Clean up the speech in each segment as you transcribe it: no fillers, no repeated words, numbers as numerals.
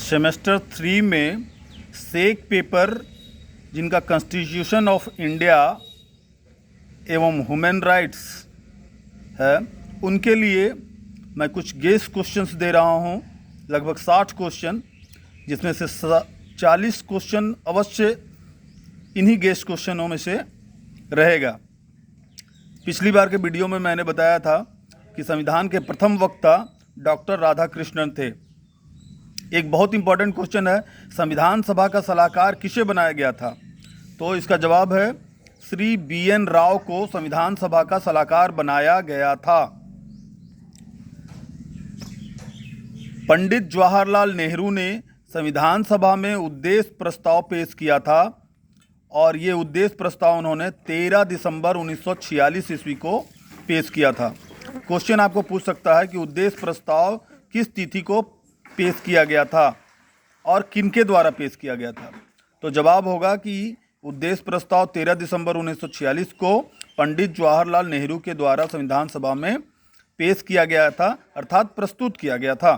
Semester 3 में सेक paper जिनका constitution of India एवं ह्यूमन राइट्स है, उनके लिए मैं कुछ गेस क्वेश्चंस दे रहा हूं, लगभग 60 क्वेश्चन, जिसमें से 40 क्वेश्चन अवश्य इन्हीं गेस क्वेश्चनों में से रहेगा। पिछली बार के वीडियो में मैंने बताया था कि संविधान के प्रथम वक्ता डॉक्टर राधाकृष्णन थे। एक बहुत इंपॉर्टेंट क्वेश्चन है, संविधान सभा का सलाहकार किसे बनाया गया था? तो इसका जवाब है श्री BN राव को संविधान सभा का सलाहकार बनाया गया था। पंडित जवाहरलाल नेहरू ने संविधान सभा में उद्देश्य प्रस्ताव पेश किया था और ये उद्देश्य प्रस्ताव उन्होंने 13 दिसंबर 1946 ईस्वी को पेश किया था। क्वेश्चन आपको पूछ सकता है कि उद्देश्य प्रस्ताव किस तिथि को पेश किया गया था और किनके द्वारा पेश किया गया था? तो जवाब होगा कि उद्देश्य प्रस्ताव 13 दिसंबर 1946 को पंडित जवाहरलाल नेहरू के द्वारा संविधान सभा में पेश किया गया था, अर्थात प्रस्तुत किया गया था।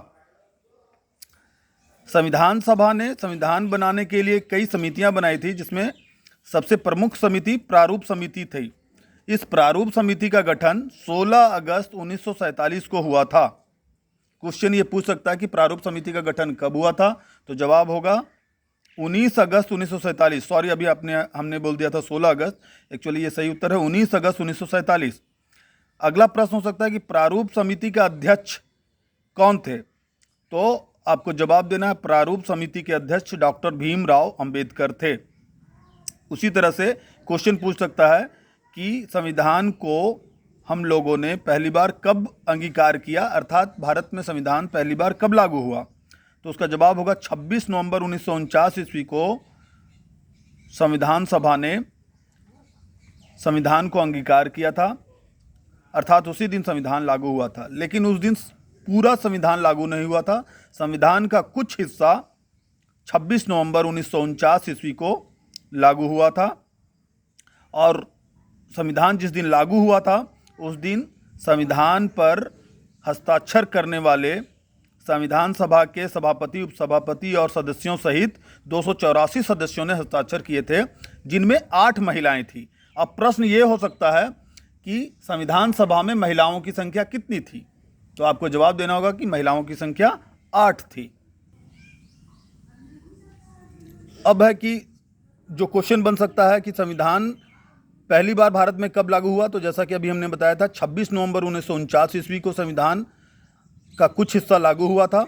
संविधान सभा ने संविधान बनाने के लिए कई समितियां बनाई थी, जिसमें सबसे प्रमुख समिति प्रारूप समिति थी। इस प्रारूप समिति का गठन 16 अगस्त 1947 को हुआ था। क्वेश्चन ये पूछ सकता है कि प्रारूप समिति का गठन कब हुआ था? तो जवाब होगा 19 अगस्त 1947। सॉरी, अभी हमने बोल दिया था 16 अगस्त, एक्चुअली ये सही उत्तर है 19 अगस्त 1947। अगला प्रश्न हो सकता है कि प्रारूप समिति का अध्यक्ष कौन थे? तो आपको जवाब देना है प्रारूप समिति के अध्यक्ष डॉक्टर भीमराव अंबेडकर थे। उसी तरह से क्वेश्चन पूछ सकता है कि संविधान को हम लोगों ने पहली बार कब अंगीकार किया, अर्थात भारत में संविधान पहली बार कब लागू हुआ? तो उसका जवाब होगा 26 नवंबर 1949 ईस्वी को संविधान सभा ने संविधान को अंगीकार किया था, अर्थात उसी दिन संविधान लागू हुआ था। लेकिन उस दिन पूरा संविधान लागू नहीं हुआ था। संविधान का कुछ हिस्सा 26 नवंबर 1949 ईस्वी को लागू हुआ था और संविधान जिस दिन लागू हुआ था उस दिन संविधान पर हस्ताक्षर करने वाले संविधान सभा के सभापति, उपसभापति और सदस्यों सहित 284 सदस्यों ने हस्ताक्षर किए थे, जिनमें 8 महिलाएं थी। अब प्रश्न ये हो सकता है कि संविधान सभा में महिलाओं की संख्या कितनी थी? तो आपको जवाब देना होगा कि महिलाओं की संख्या 8 थी। अब है कि जो क्वेश्चन बन सकता है कि संविधान पहली बार भारत में कब लागू हुआ? तो जैसा कि अभी हमने बताया था 26 नवंबर 1949 ईस्वी को संविधान का कुछ हिस्सा लागू हुआ था।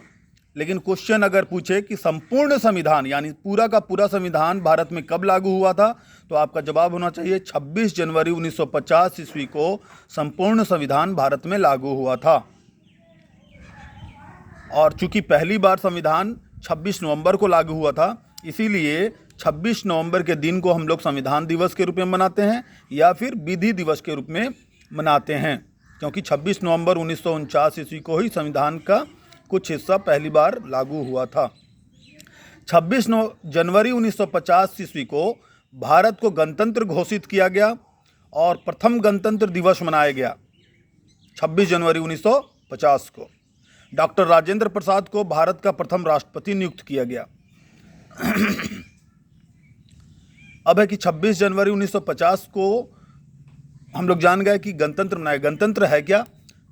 लेकिन क्वेश्चन अगर पूछे कि संपूर्ण संविधान यानी पूरा का पूरा संविधान भारत में कब लागू हुआ था, तो आपका जवाब होना चाहिए 26 जनवरी 1950 ईस्वी को संपूर्ण संविधान भारत में लागू हुआ था। और चूंकि पहली बार संविधान 26 नवंबर को लागू हुआ था, इसीलिए 26 नवंबर के दिन को हम लोग संविधान दिवस के रूप में मनाते हैं या फिर विधि दिवस के रूप में मनाते हैं, क्योंकि 26 नवंबर 1949 ईस्वी को ही संविधान का कुछ हिस्सा पहली बार लागू हुआ था। 26 जनवरी 1950 ईस्वी को भारत को गणतंत्र घोषित किया गया और प्रथम गणतंत्र दिवस मनाया गया 26 जनवरी 1950 को। डॉक्टर राजेंद्र प्रसाद को भारत का प्रथम राष्ट्रपति नियुक्त किया गया। अब है कि 26 जनवरी 1950 को हम लोग जान गए कि गणतंत्र मनाया। गणतंत्र है क्या?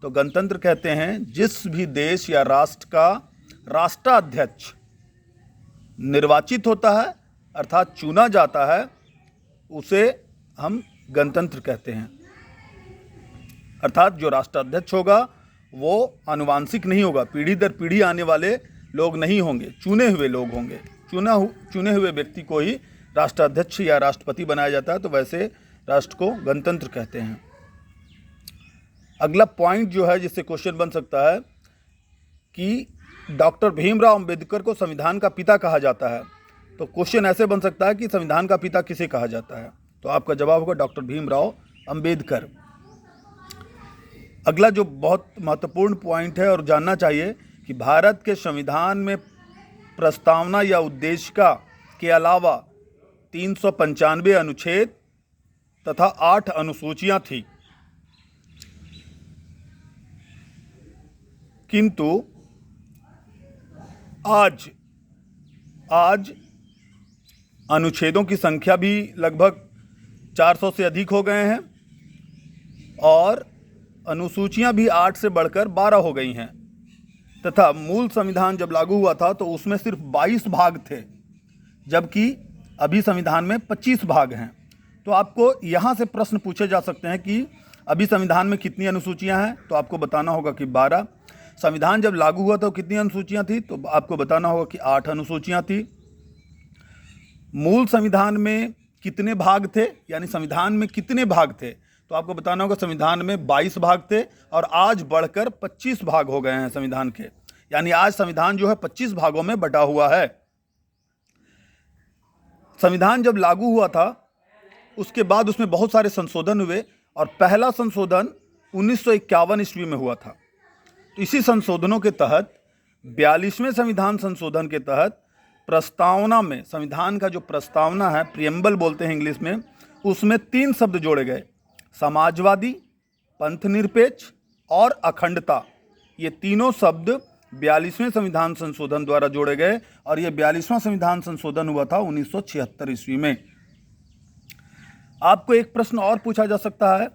तो गणतंत्र कहते हैं जिस भी देश या राष्ट्र का राष्ट्राध्यक्ष निर्वाचित होता है, अर्थात चुना जाता है, उसे हम गणतंत्र कहते हैं। अर्थात जो राष्ट्राध्यक्ष होगा वो आनुवांशिक नहीं होगा, पीढ़ी दर पीढ़ी आने वाले लोग नहीं होंगे, चुने हुए लोग होंगे। चुने हुए व्यक्ति को ही राष्ट्राध्यक्ष या राष्ट्रपति बनाया जाता है, तो वैसे राष्ट्र को गणतंत्र कहते हैं। अगला पॉइंट जो है जिससे क्वेश्चन बन सकता है कि डॉक्टर भीमराव अंबेडकर को संविधान का पिता कहा जाता है, तो क्वेश्चन ऐसे बन सकता है कि संविधान का पिता किसे कहा जाता है? तो आपका जवाब होगा डॉक्टर भीमराव अंबेडकर। अगला जो बहुत महत्वपूर्ण पॉइंट है और जानना चाहिए कि भारत के संविधान में प्रस्तावना या उद्देशिका के अलावा 395 अनुच्छेद तथा 8 अनुसूचियां थी, किंतु आज आज अनुच्छेदों की संख्या भी लगभग 400 से अधिक हो गए हैं और अनुसूचियां भी 8 से बढ़कर 12 हो गई हैं तथा मूल संविधान जब लागू हुआ था तो उसमें सिर्फ 22 भाग थे, जबकि अभी संविधान में 25 भाग हैं। तो आपको यहाँ से प्रश्न पूछे जा सकते हैं कि अभी संविधान में कितनी अनुसूचियां हैं, तो आपको बताना होगा कि 12। संविधान जब लागू हुआ तो कितनी अनुसूचियां थी, तो आपको बताना होगा कि 8 अनुसूचियां थी। मूल संविधान में कितने भाग थे, यानी संविधान में कितने भाग थे, तो आपको बताना होगा संविधान में 22 भाग थे और आज बढ़कर 25 भाग हो गए हैं संविधान के, यानी आज संविधान जो है 25 भागों में बटा हुआ है। संविधान जब लागू हुआ था उसके बाद उसमें बहुत सारे संशोधन हुए और पहला संशोधन 1951 ईस्वी में हुआ था। तो इसी संशोधनों के तहत 42वें संविधान संशोधन के तहत प्रस्तावना में, संविधान का जो प्रस्तावना है, प्रियम्बल बोलते हैं इंग्लिश में, उसमें 3 शब्द जोड़े गए, समाजवादी, पंथनिरपेक्ष और अखंडता। ये तीनों शब्द 42वें संविधान संशोधन द्वारा जोड़े गए और ये 42वां संविधान संशोधन हुआ था 1976 ईस्वी में। आपको एक प्रश्न और पूछा जा सकता है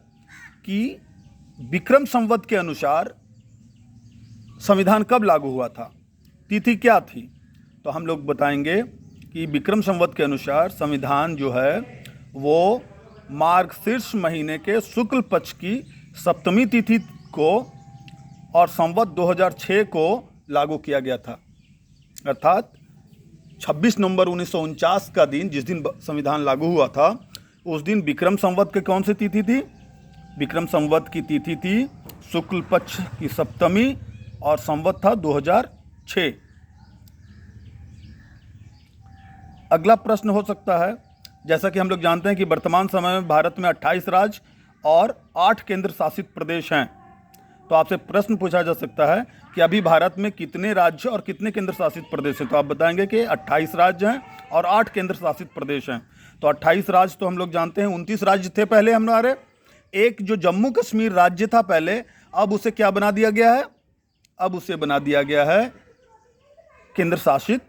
कि विक्रम संवत के अनुसार संविधान कब लागू हुआ था, तिथि क्या थी, तो हम लोग बताएंगे कि विक्रम संवत के अनुसार संविधान जो है वो मार्गशीर्ष महीने के शुक्ल पक्ष की 7वीं तिथि को और संवत 2006 को लागू किया गया था। अर्थात 26 नवंबर 1949 का दिन, जिस दिन संविधान लागू हुआ था, उस दिन विक्रम संवत के कौन सी तिथि थी, विक्रम संवत की तिथि थी शुक्ल पक्ष की 7वीं और संवत था 2006। अगला प्रश्न हो सकता है, जैसा कि हम लोग जानते हैं कि वर्तमान समय में भारत में 28 राज्य और 8 केंद्र शासित प्रदेश हैं। तो आपसे प्रश्न पूछा जा सकता है कि अभी भारत में कितने राज्य और कितने केंद्र शासित प्रदेश हैं, तो आप बताएंगे कि 28 राज्य हैं और 8 केंद्र शासित प्रदेश हैं। तो 28 राज्य तो हम लोग जानते हैं, 29 राज्य थे पहले हमारे। एक जो जम्मू कश्मीर राज्य था पहले, अब उसे क्या बना दिया गया है, अब उसे बना दिया गया है केंद्र शासित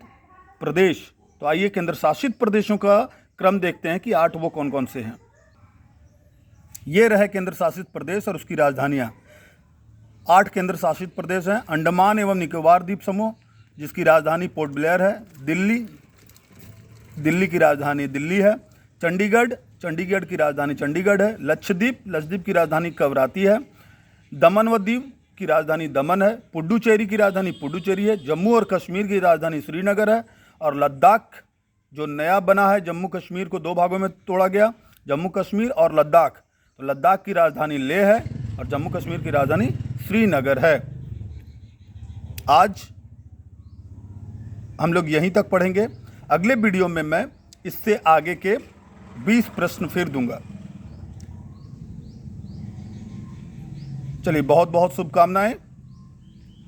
प्रदेश। तो आइए केंद्र शासित प्रदेशों का क्रम देखते हैं कि 8 वो कौन कौन से हैं। ये रहे केंद्र शासित प्रदेश और उसकी राजधानियाँ। 8 केंद्र शासित प्रदेश हैं। अंडमान एवं निकोबार द्वीप समूह, जिसकी राजधानी पोर्ट ब्लेयर है। दिल्ली की राजधानी दिल्ली है। चंडीगढ़ की राजधानी चंडीगढ़ है। लक्षद्वीप की राजधानी कवराती है। दमन व दीव की राजधानी दमन है। पुडुचेरी की राजधानी पुडुचेरी है। जम्मू और कश्मीर की राजधानी श्रीनगर है। और लद्दाख जो नया बना है, जम्मू कश्मीर को 2 भागों में तोड़ा गया, जम्मू कश्मीर और लद्दाख, तो लद्दाख की राजधानी लेह है और जम्मू कश्मीर की राजधानी श्रीनगर है। आज हम लोग यहीं तक पढ़ेंगे। अगले वीडियो में मैं इससे आगे के 20 प्रश्न फिर दूंगा। चलिए, बहुत बहुत शुभकामनाएं।